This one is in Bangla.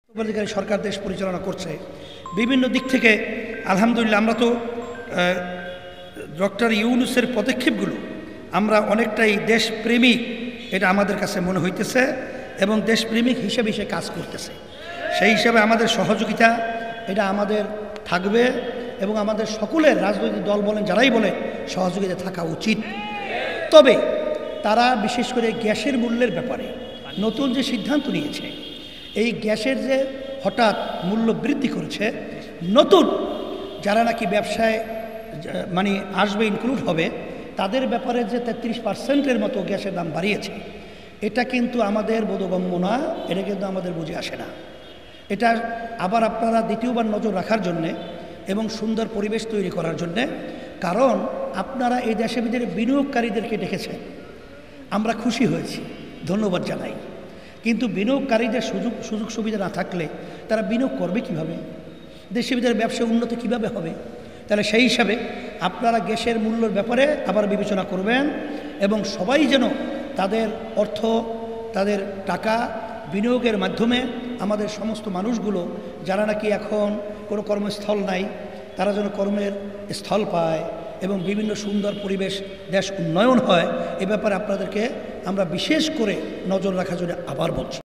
অন্তর্বর্তীকালীন সরকার দেশ পরিচালনা করছে বিভিন্ন দিক থেকে। আলহামদুলিল্লাহ আমরা তো ডক্টর ইউনূসের পদক্ষেপগুলো আমরা অনেকটাই দেশপ্রেমিক এটা আমাদের কাছে মনে হইতেছে এবং দেশপ্রেমিক হিসেবে সে কাজ করতেছে। সেই হিসাবে আমাদের সহযোগিতা এটা আমাদের থাকবে এবং আমাদের সকলের রাজনৈতিক দল বলেন যারাই বলে সহযোগিতা থাকা উচিত। তবে তারা বিশেষ করে গ্যাসের মূল্যের ব্যাপারে নতুন যে সিদ্ধান্ত নিয়েছে, এই গ্যাসের যে হঠাৎ মূল্য বৃদ্ধি করেছে, নতুন যারা নাকি ব্যবসায় মানে আসবে ইনক্লুড হবে তাদের ব্যাপারে যে 33% মতো গ্যাসের দাম বাড়িয়েছে, এটা কিন্তু আমাদের বোধগম্য না, এটা কিন্তু আমাদের বুঝে আসে না। এটা আবার আপনারা দ্বিতীয়বার নজর রাখার জন্যে এবং সুন্দর পরিবেশ তৈরি করার জন্যে, কারণ আপনারা এই দেশের ভিতরে বিনিয়োগকারীদেরকে ডেকেছেন, আমরা খুশি হয়েছি, ধন্যবাদ জানাই। কিন্তু বিনিয়োগকারীদের সুযোগ সুবিধা না থাকলে তারা বিনিয়োগ করবে কিভাবে? দেশের ভিতরে ব্যবসা উন্নত কিভাবে হবে? তাহলে সেই হিসাবে আপনারা গ্যাসের মূল্যের ব্যাপারে আবার বিবেচনা করবেন এবং সবাই যেন তাদের অর্থ, তাদের টাকা বিনিয়োগের মাধ্যমে আমাদের সমস্ত মানুষগুলো যারা নাকি এখন কোনো কর্মস্থল নাই, তারা যেন কর্মের স্থল পায় এবং বিভিন্ন সুন্দর পরিবেশ দেশ উন্নয়ন হয়, এ ব্যাপারে আপনাদেরকে আমরা বিশেষ করে নজর রাখার জন্য আবার বলছি।